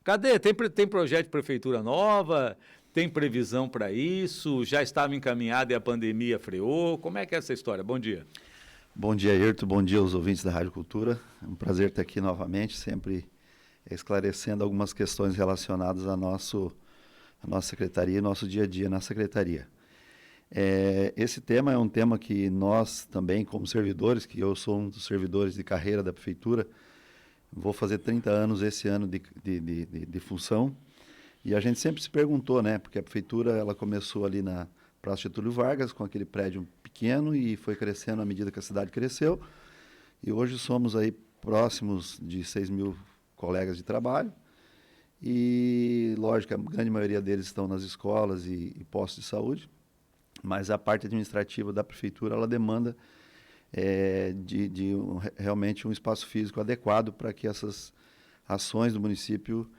Cadê? Tem projeto de prefeitura nova? Tem previsão para isso? Já estava encaminhado e a pandemia freou? Como é que é essa história? Bom dia. Bom dia, Ayrton. Bom dia aos ouvintes da Rádio Cultura. É um prazer estar aqui novamente, sempre esclarecendo algumas questões relacionadas à nossa secretaria e nosso dia a dia na secretaria. Esse tema é um tema que nós também, como servidores, que eu sou um dos servidores de carreira da prefeitura, vou fazer 30 anos esse ano de função, e a gente sempre se perguntou, né, porque a prefeitura ela começou ali na Praça Getúlio Vargas, com aquele prédio pequeno, e foi crescendo à medida que a cidade cresceu, e hoje somos aí próximos de 6 mil colegas de trabalho, e lógico, a grande maioria deles estão nas escolas e postos de saúde, mas a parte administrativa da prefeitura, ela demanda realmente um espaço físico adequado para que essas ações do município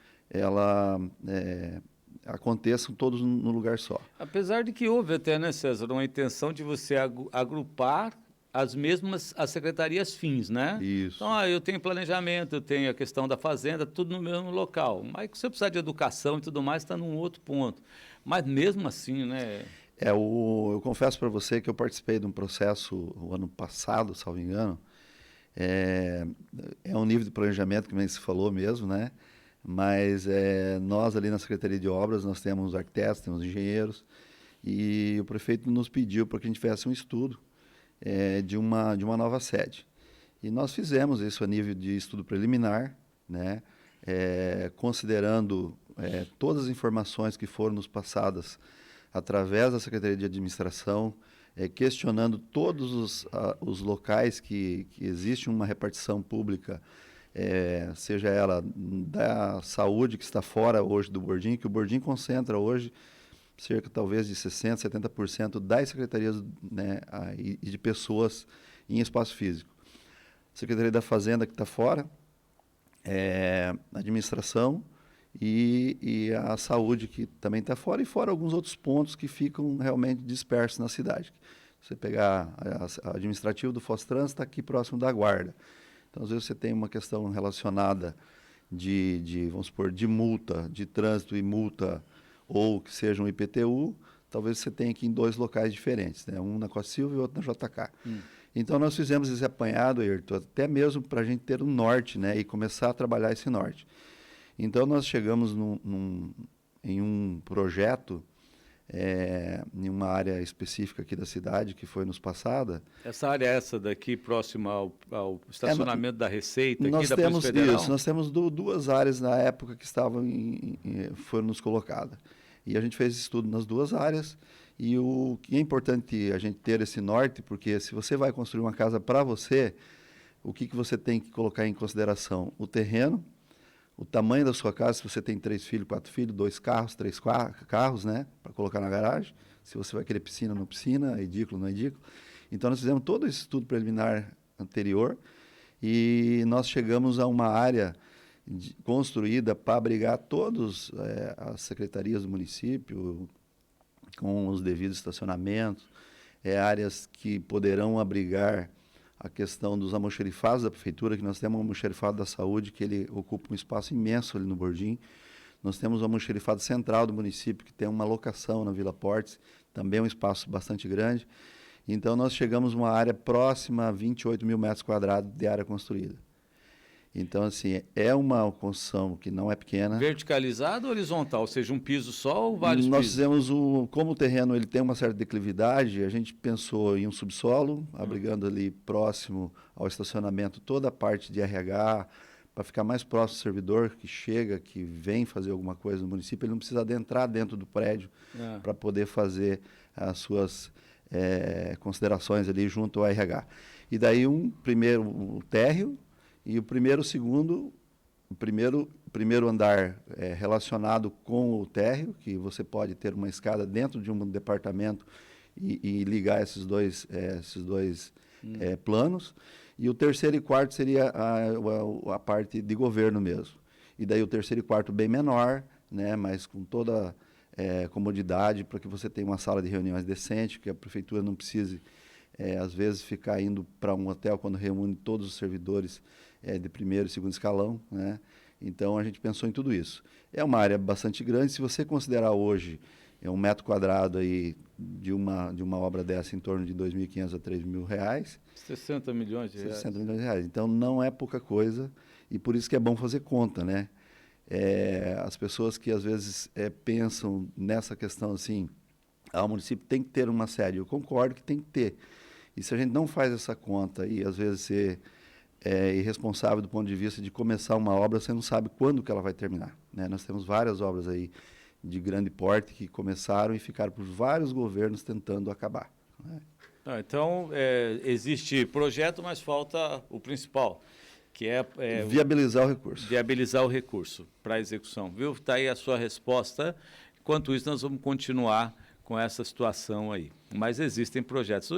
aconteçam todos no lugar só. Apesar de que houve até, né, César, uma intenção de você agrupar as secretarias fins, né? Isso. Então, eu tenho planejamento, eu tenho a questão da fazenda, tudo no mesmo local. Mas se você precisar de educação e tudo mais, está num outro ponto. Mas mesmo assim, né? Eu confesso para você que eu participei de um processo o ano passado, salvo engano. É um nível de planejamento que nem se falou mesmo, né? Mas nós ali na Secretaria de Obras, nós temos arquitetos, temos engenheiros, e o prefeito nos pediu para que a gente fizesse um estudo de uma nova sede. E nós fizemos isso a nível de estudo preliminar, né? Considerando todas as informações que foram nos passadas através da Secretaria de Administração, questionando todos os locais que existe uma repartição pública, seja ela da saúde, que está fora hoje do Bordim, que o Bordim concentra hoje cerca talvez de 60%, 70% das secretarias, né, e de pessoas em espaço físico. Secretaria da Fazenda, que está fora, administração, e a saúde, que também está fora, e fora alguns outros pontos que ficam realmente dispersos na cidade. Você pegar a administrativo do Fostrans, está aqui próximo da Guarda. Então, às vezes, você tem uma questão relacionada vamos supor, de multa, de trânsito e multa, ou que seja um IPTU, talvez você tenha aqui em dois locais diferentes, né? Um na Costa Silva e outro na JK. Então, nós fizemos esse apanhado, Ayrton, até mesmo para a gente ter um norte, né? E começar a trabalhar esse norte. Então, nós chegamos em um projeto, em uma área específica aqui da cidade, que foi nos passada. Essa área é essa daqui, próxima ao estacionamento da Receita, aqui nós da temos Polícia Federal? Isso, nós temos duas áreas na época que foram nos colocadas. E a gente fez estudo nas duas áreas, e o que é importante a gente ter esse norte, porque se você vai construir uma casa para você, o que você tem que colocar em consideração? O terreno, o tamanho da sua casa, se você tem 3 filhos, 4 filhos, 2 carros, 3 carros, né, para colocar na garagem, se você vai querer piscina, não piscina, edículo, não edículo. Então, nós fizemos todo esse estudo preliminar anterior, e nós chegamos a uma área construída para abrigar todas as secretarias do município, com os devidos estacionamentos, áreas que poderão abrigar a questão dos almoxerifados da prefeitura, que nós temos um almoxerifado da saúde, que ele ocupa um espaço imenso ali no Bordim. Nós temos o almoxerifado central do município, que tem uma locação na Vila Portes, também um espaço bastante grande. Então, nós chegamos a uma área próxima a 28 mil metros quadrados de área construída. Então, assim, é uma construção que não é pequena. Verticalizado ou horizontal? Ou seja, um piso só ou vários Nós pisos? fizemos, como o terreno ele tem uma certa declividade, a gente pensou em um subsolo, abrigando ali próximo ao estacionamento toda a parte de RH, para ficar mais próximo do servidor que chega, que vem fazer alguma coisa no município, ele não precisa adentrar dentro do prédio para poder fazer as suas considerações ali junto ao RH. E daí o térreo, e o segundo, o primeiro andar relacionado com o térreo, que você pode ter uma escada dentro de um departamento e ligar esses dois planos. E o terceiro e quarto seria a parte de governo mesmo. E daí o terceiro e quarto bem menor, né, mas com toda comodidade para que você tenha uma sala de reuniões decente, que a prefeitura não precise, às vezes, ficar indo para um hotel quando reúne todos os servidores de primeiro e segundo escalão, né? Então, a gente pensou em tudo isso. É uma área bastante grande. Se você considerar hoje um metro quadrado aí de uma obra dessa em torno de R$ 2.500 a R$ 3.000, 60 milhões de reais. 60 milhões de reais. Então, não é pouca coisa e por isso que é bom fazer conta, né? As pessoas que às vezes pensam nessa questão assim, o município tem que ter uma sede. Eu concordo que tem que ter. E se a gente não faz essa conta e às vezes ser irresponsável do ponto de vista de começar uma obra, você não sabe quando que ela vai terminar, né? Nós temos várias obras aí de grande porte que começaram e ficaram por vários governos tentando acabar, né? Então, existe projeto, mas falta o principal, que é viabilizar o recurso. Viabilizar o recurso para a execução. Viu? Está aí a sua resposta. Enquanto isso, nós vamos continuar com essa situação aí. Mas existem projetos.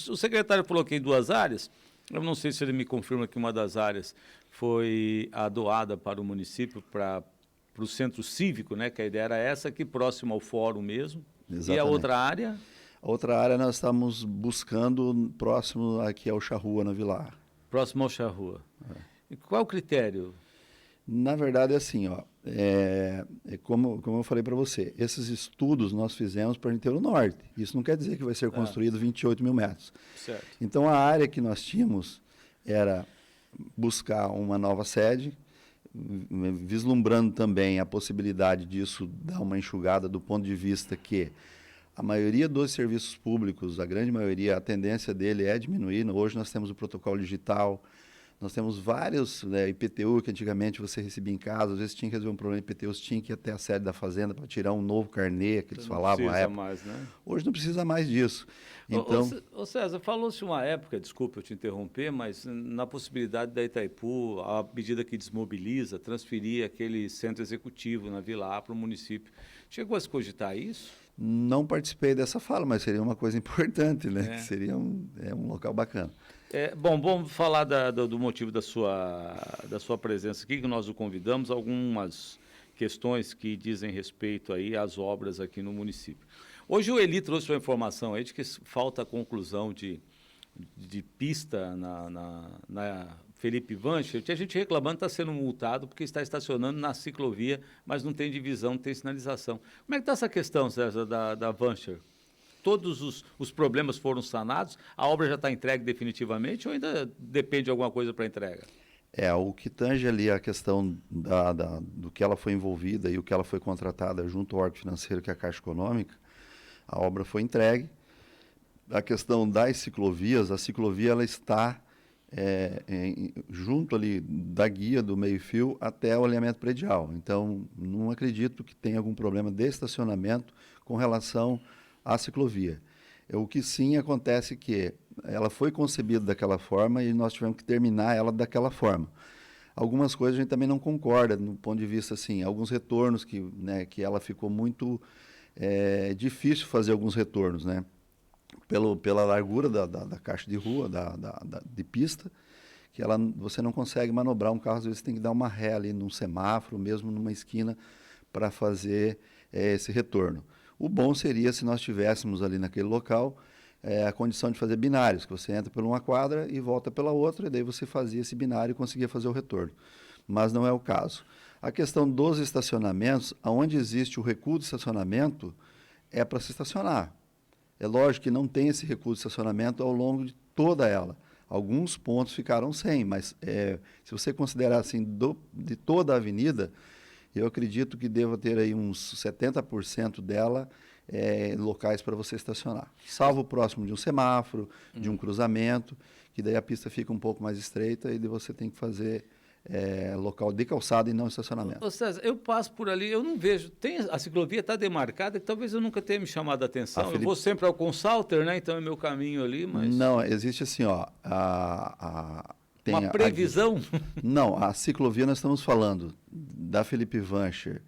O secretário falou aqui em 2 áreas. Eu não sei se ele me confirma que uma das áreas foi a doada para o município, para o centro cívico, né? Que a ideia era essa, aqui próximo ao fórum mesmo. Exatamente. E a outra área? A outra área nós estamos buscando próximo aqui ao Charrua, na Vilar. Próximo ao Charrua. E qual é o critério? Na verdade, é assim, ó, como eu falei para você, esses estudos nós fizemos para a gente ter o norte. Isso não quer dizer que vai ser construído 28 mil metros. Certo. Então, a área que nós tínhamos era buscar uma nova sede, vislumbrando também a possibilidade disso dar uma enxugada do ponto de vista que a maioria dos serviços públicos, a grande maioria, a tendência dele é diminuir. Hoje nós temos o protocolo digital, nós temos vários, né, IPTU que antigamente você recebia em casa, às vezes tinha que resolver um problema de IPTU, você tinha que ir até a sede da fazenda para tirar um novo carnê, que eles falavam na época. Mais, né? Hoje não precisa mais disso. Então, ô César, falou-se uma época, desculpa eu te interromper, mas na possibilidade da Itaipu, à medida que desmobiliza, transferir aquele centro executivo na Vila A para o município. Chegou a se cogitar isso? Não participei dessa fala, mas seria uma coisa importante, né? Que seria um local bacana. Bom, vamos falar do motivo da sua presença aqui, que nós o convidamos, algumas questões que dizem respeito aí às obras aqui no município. Hoje o Eli trouxe uma informação aí de que falta a conclusão de pista na Felipe Vancher. Tinha gente reclamando que está sendo multado porque está estacionando na ciclovia, mas não tem divisão, não tem sinalização. Como é que está essa questão, César, da Vancher? Todos os problemas foram sanados? A obra já está entregue definitivamente ou ainda depende de alguma coisa para entrega? O que tange ali a questão do que ela foi envolvida e o que ela foi contratada junto ao órgão financeiro, que é a Caixa Econômica, a obra foi entregue. A questão das ciclovias, a ciclovia ela está junto ali da guia do meio-fio até o alinhamento predial. Então, não acredito que tenha algum problema de estacionamento com relação à ciclovia. O que sim acontece é que ela foi concebida daquela forma e nós tivemos que terminar ela daquela forma. Algumas coisas a gente também não concorda, no ponto de vista, assim, alguns retornos que ela ficou muito difícil fazer alguns retornos, né? Pela largura da caixa de rua, de pista, que você não consegue manobrar um carro, às vezes você tem que dar uma ré ali num semáforo, mesmo numa esquina, para fazer esse retorno. O bom seria se nós tivéssemos ali naquele local a condição de fazer binários, que você entra por uma quadra e volta pela outra, e daí você fazia esse binário e conseguia fazer o retorno. Mas não é o caso. A questão dos estacionamentos, onde existe o recuo de estacionamento, é para se estacionar. É lógico que não tem esse recuo de estacionamento ao longo de toda ela. Alguns pontos ficaram sem, mas se você considerar assim de toda a avenida, eu acredito que deva ter aí uns 70% dela locais para você estacionar. Salvo próximo de um semáforo, de um cruzamento, que daí a pista fica um pouco mais estreita e daí você tem que fazer local de calçada e não estacionamento. Ô César, eu passo por ali, eu não vejo, a ciclovia está demarcada, que talvez eu nunca tenha me chamado a atenção. Eu vou sempre ao Consalter, né? Então é meu caminho ali, mas... Não, existe assim, ó, tem uma previsão? Não, a ciclovia nós estamos falando da Felipe Vancher,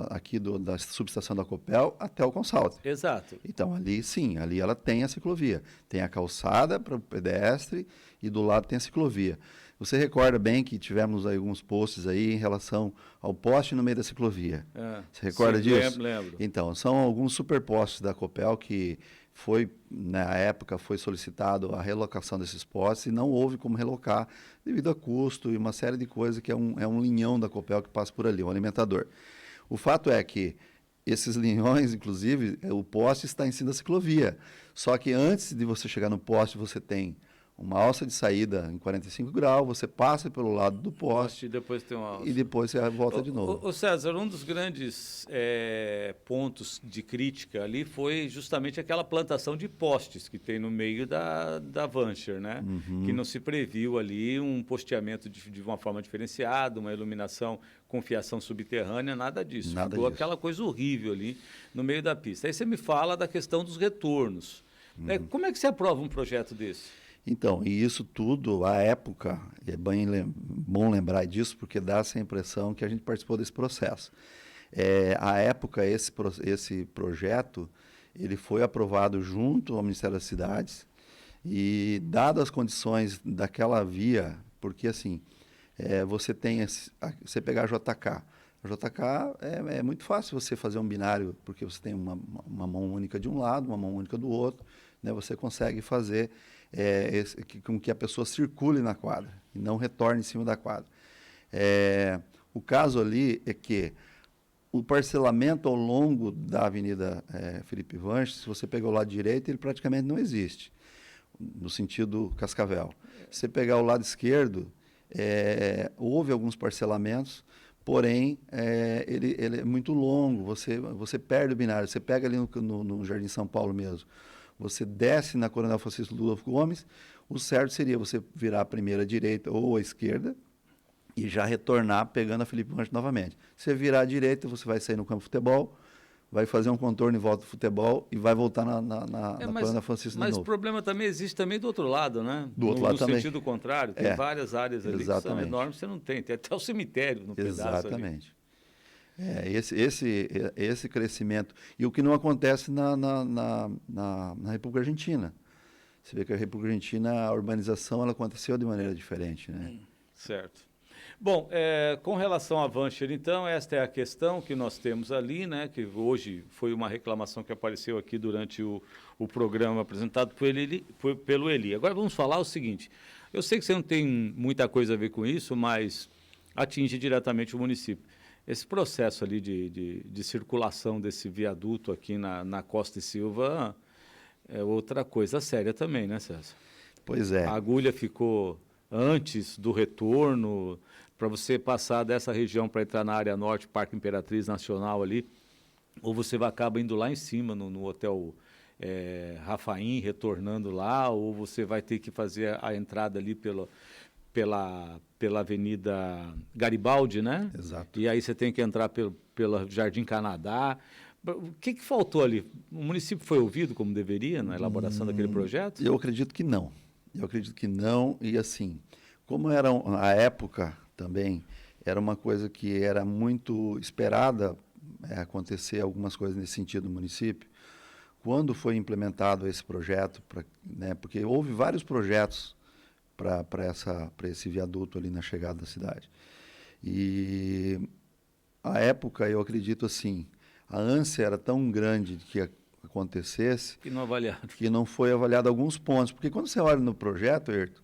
aqui da subestação da Copel até o Consalter. Exato. Então, ali sim, ali ela tem a ciclovia. Tem a calçada para o pedestre e do lado tem a ciclovia. Você recorda bem que tivemos aí alguns posts aí em relação ao poste no meio da ciclovia. Você recorda disso? Lembro. Então, são alguns superpostes da Copel que na época, foi solicitado a relocação desses postes e não houve como relocar devido a custo e uma série de coisas que é um linhão da Copel que passa por ali, um alimentador. O fato é que esses linhões, inclusive, o poste está em cima da ciclovia. Só que antes de você chegar no poste, você tem uma alça de saída em 45 graus, você passa pelo lado do poste E depois tem uma alça. e depois você volta de novo. Ô César, um dos grandes pontos de crítica ali foi justamente aquela plantação de postes que tem no meio da Vancher, né? Que não se previu ali um posteamento de uma forma diferenciada, uma iluminação com fiação subterrânea, nada disso. Nada Ficou disso. aquela coisa horrível ali no meio da pista. Aí você me fala da questão dos retornos. Né? Como é que você aprova um projeto desse? Então, e isso tudo, à época, é bom lembrar disso, porque dá essa impressão que a gente participou desse processo. À época, esse projeto, ele foi aprovado junto ao Ministério das Cidades e, dadas as condições daquela via, porque assim, você pegar a JK. A JK é muito fácil você fazer um binário, porque você tem uma mão única de um lado, uma mão única do outro, né? Você consegue fazer com que a pessoa circule na quadra e não retorne em cima da quadra. O caso ali é que o parcelamento ao longo da Avenida Felipe Vanches, se você pegar o lado direito, ele praticamente não existe, no sentido Cascavel. Se você pegar o lado esquerdo, houve alguns parcelamentos, porém, ele é muito longo, você perde o binário. Você pega ali no Jardim São Paulo mesmo, você desce na Coronel Francisco Ludolfo Gomes, o certo seria você virar a primeira direita ou a esquerda e já retornar pegando a Felipe Vanches novamente. Se você virar à direita, você vai sair no campo de futebol, vai fazer um contorno em volta do futebol e vai voltar na Coronel Francisco de novo. Mas o problema também existe também do outro lado, né? Do outro lado também. No sentido contrário, tem várias áreas ali que são enormes, você não tem. Tem até o cemitério no pedaço ali. Exatamente. Esse crescimento. E o que não acontece na República Argentina. Você vê que a República Argentina, a urbanização, ela aconteceu de maneira diferente, né? Certo. Bom, com relação à Vancher, então, esta é a questão que nós temos ali, né? Que hoje foi uma reclamação que apareceu aqui durante o programa apresentado pelo Eli. Agora vamos falar o seguinte. Eu sei que você não tem muita coisa a ver com isso, mas atinge diretamente o município. Esse processo ali de circulação desse viaduto aqui na Costa e Silva é outra coisa séria também, né, César? Pois é. A agulha ficou antes do retorno, para você passar dessa região para entrar na área norte, Parque Imperatriz Nacional ali, ou você acaba indo lá em cima, no hotel Rafaim, retornando lá, ou você vai ter que fazer a entrada ali pela Avenida Garibaldi, né? Exato. E aí você tem que entrar pela Jardim Canadá. O que faltou ali? O município foi ouvido como deveria na elaboração daquele projeto? Eu acredito que não. E assim, como era a época também, era uma coisa que era muito esperada acontecer algumas coisas nesse sentido no município. Quando foi implementado esse projeto, né, porque houve vários projetos para esse viaduto ali na chegada da cidade. E a época, eu acredito assim, a ânsia era tão grande de que acontecesse que não avaliaram. Que não foi avaliado alguns pontos. Porque quando você olha no projeto, Ayrton,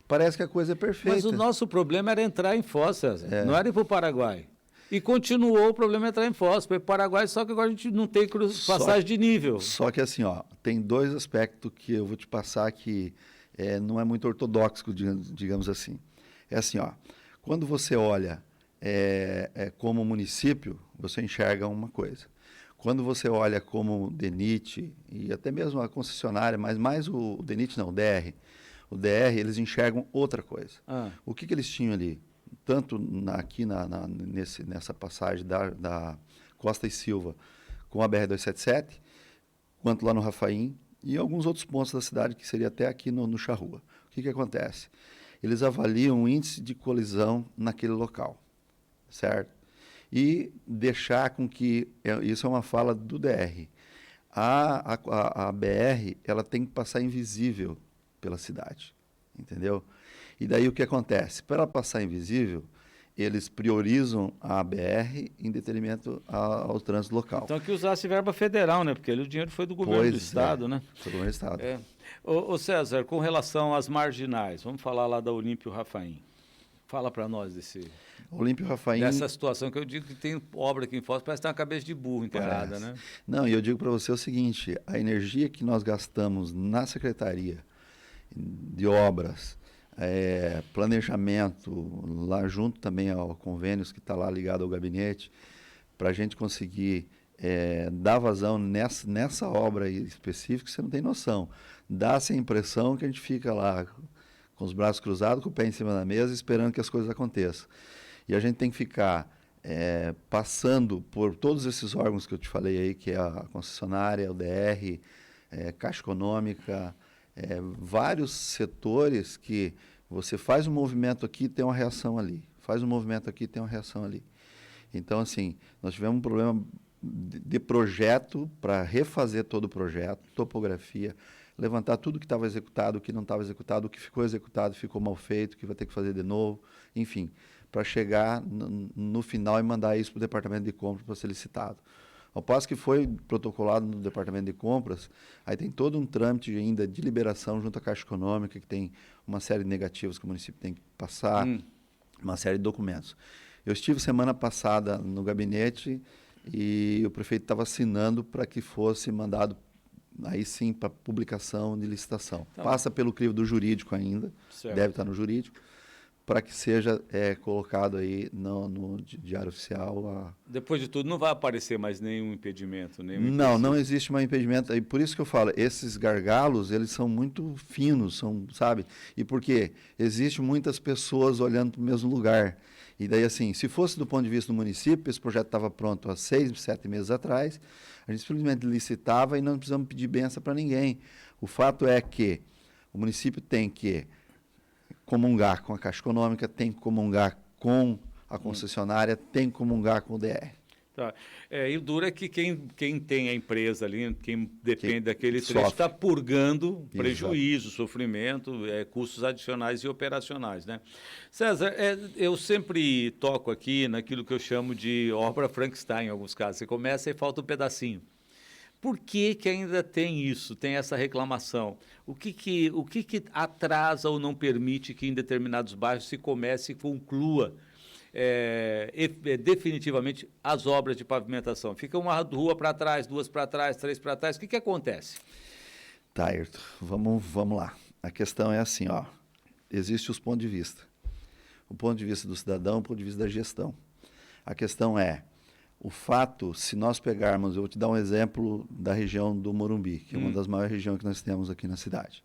parece que a coisa é perfeita. Mas o nosso problema era entrar em Foz, César. Não era ir para o Paraguai. E continuou o problema entrar em Foz. Foi para o Paraguai, só que agora a gente não tem passagem de nível. Só que assim, tem dois aspectos que eu vou te passar que não é muito ortodoxo, digamos assim. É assim, quando você olha como município, você enxerga uma coisa. Quando você olha como DENIT e até mesmo a concessionária, mas mais o DENIT não, o DR. O DR, eles enxergam outra coisa. O que eles tinham ali? Tanto aqui nessa passagem da Costa e Silva com a BR-277, quanto lá no Rafaim e alguns outros pontos da cidade, que seria até aqui no Charrua. O que acontece? Eles avaliam o índice de colisão naquele local, certo? E deixar com que, isso é uma fala do DR, a BR ela tem que passar invisível pela cidade, entendeu? E daí o que acontece? Para ela passar invisível, eles priorizam a BR em detrimento ao trânsito local. Então que usasse verba federal, né? Porque ali o dinheiro foi do governo do Estado, né? Foi do governo do Estado. Ô César, com relação às marginais, vamos falar lá da Olímpio Rafaim. Fala para nós Olímpio Rafaim... dessa situação que eu digo que tem obra aqui em Foz, parece que tem uma cabeça de burro enterrada, né? Não, e eu digo para você o seguinte, a energia que nós gastamos na Secretaria de Obras, planejamento, lá junto também ao convênios que está lá ligado ao gabinete, para a gente conseguir dar vazão nessa obra específica, você não tem noção. Dá-se a impressão que a gente fica lá com os braços cruzados, com o pé em cima da mesa, esperando que as coisas aconteçam. E a gente tem que ficar passando por todos esses órgãos que eu te falei aí, que é a concessionária, o DR, Caixa Econômica, vários setores que você faz um movimento aqui, tem uma reação ali. Faz um movimento aqui, tem uma reação ali. Então, assim, nós tivemos um problema de projeto para refazer todo o projeto, topografia, levantar tudo que estava executado, o que não estava executado, o que ficou executado ficou mal feito, o que vai ter que fazer de novo, enfim, para chegar no final e mandar isso para o departamento de compras para ser licitado. Ao passo que foi protocolado no departamento de compras, aí tem todo um trâmite ainda de liberação junto à Caixa Econômica, que tem uma série de negativos que o município tem que passar, uma série de documentos. Eu estive semana passada no gabinete e o prefeito estava assinando para que fosse mandado, aí sim, para publicação de licitação. Então, passa pelo crivo do jurídico ainda, deve estar no jurídico, para que seja colocado aí no Diário Oficial. Depois de tudo, não vai aparecer mais nenhum impedimento? Não existe mais impedimento. E por isso que eu falo, esses gargalos, eles são muito finos, sabe? E por quê? Existem muitas pessoas olhando para o mesmo lugar. E daí, assim, se fosse do ponto de vista do município, esse projeto estava pronto há 6, 7 meses atrás, a gente simplesmente licitava e não precisamos pedir benção para ninguém. O fato é que o município tem que comungar com a Caixa Econômica, tem que comungar com a concessionária, tem que comungar com o DR. Tá. E o duro é que quem tem a empresa ali, quem depende daquele trecho, está purgando prejuízo, sofrimento, custos adicionais e operacionais, né? César, eu sempre toco aqui naquilo que eu chamo de obra Frankenstein, em alguns casos. Você começa e falta um pedacinho. Por que ainda tem isso, tem essa reclamação? O que atrasa ou não permite que em determinados bairros se comece e conclua definitivamente as obras de pavimentação? Fica uma rua para trás, 2 para trás, 3 para trás, o que acontece? Tá, Ayrton, vamos lá. A questão é assim, existem os pontos de vista. O ponto de vista do cidadão, o ponto de vista da gestão. A questão é, o fato, se nós pegarmos, eu vou te dar um exemplo da região do Morumbi, que é uma das maiores regiões que nós temos aqui na cidade.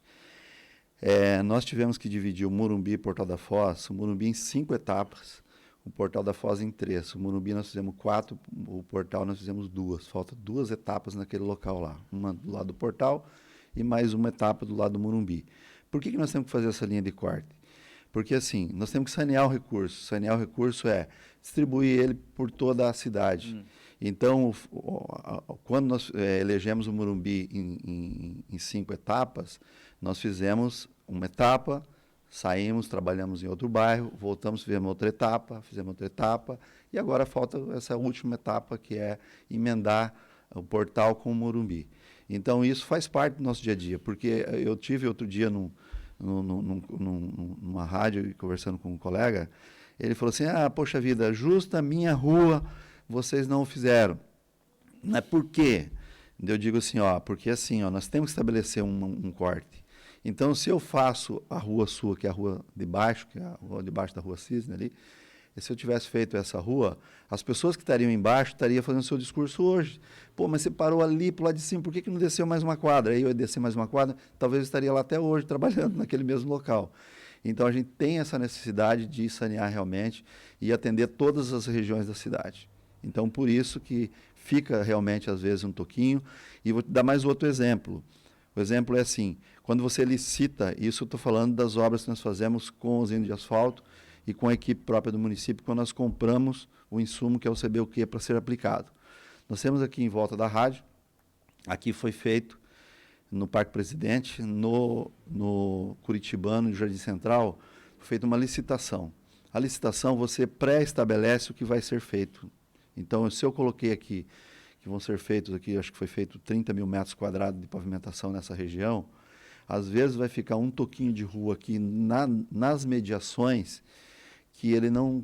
Nós tivemos que dividir o Morumbi e Portal da Foz, o Morumbi em 5 etapas, o Portal da Foz em 3. O Morumbi nós fizemos 4, o Portal nós fizemos 2. Falta 2 etapas naquele local lá, uma do lado do Portal e mais uma etapa do lado do Morumbi. Por que nós temos que fazer essa linha de corte? Porque, assim, nós temos que sanear o recurso. Sanear o recurso é distribuir ele por toda a cidade. Então, quando nós elegemos o Morumbi em 5 etapas, nós fizemos uma etapa, saímos, trabalhamos em outro bairro, voltamos, fizemos outra etapa, e agora falta essa última etapa, que é emendar o Portal com o Morumbi. Então, isso faz parte do nosso dia a dia, porque eu tive outro dia numa rádio, conversando com um colega, ele falou assim, poxa vida, justo a minha rua vocês não o fizeram. Não é por quê? Eu digo assim, porque assim, nós temos que estabelecer um corte. Então, se eu faço a rua sua, que é a rua de baixo, que é a rua de baixo da Rua Cisne ali, e se eu tivesse feito essa rua, as pessoas que estariam embaixo estariam fazendo o seu discurso hoje. Pô, mas você parou ali para o lado de cima, por que não desceu mais uma quadra? Aí eu ia descer mais uma quadra, talvez eu estaria lá até hoje, trabalhando naquele mesmo local. Então, a gente tem essa necessidade de sanear realmente e atender todas as regiões da cidade. Então, por isso que fica realmente, às vezes, um toquinho. E vou te dar mais outro exemplo. O exemplo é assim, quando você licita, isso eu estou falando das obras que nós fazemos com usina de asfalto e com a equipe própria do município, quando nós compramos o insumo, que é o CBUQ, para ser aplicado. Nós temos aqui em volta da rádio, aqui foi feito no Parque Presidente, no Curitibano e Jardim Central, foi feita uma licitação. A licitação, você pré-estabelece o que vai ser feito. Então, se eu coloquei aqui, que vão ser feitos aqui, acho que foi feito 30 mil metros quadrados de pavimentação nessa região, às vezes vai ficar um toquinho de rua aqui nas mediações que ele não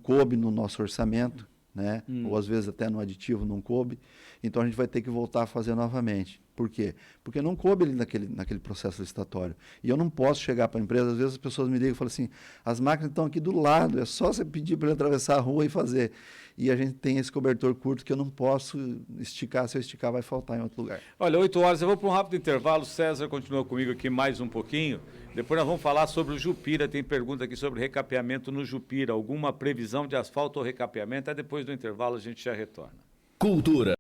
coube no nosso orçamento, né? Ou às vezes até no aditivo não coube. Então a gente vai ter que voltar a fazer novamente. Por quê? Porque não coube ele naquele processo licitatório. E eu não posso chegar para a empresa, às vezes as pessoas me ligam e falam assim, as máquinas estão aqui do lado, é só você pedir para ele atravessar a rua e fazer. E a gente tem esse cobertor curto que eu não posso esticar, se eu esticar vai faltar em outro lugar. Olha, 8 horas, eu vou para um rápido intervalo, César continua comigo aqui mais um pouquinho, depois nós vamos falar sobre o Jupira, tem pergunta aqui sobre recapeamento no Jupira, alguma previsão de asfalto ou recapeamento, depois do intervalo a gente já retorna. Cultura.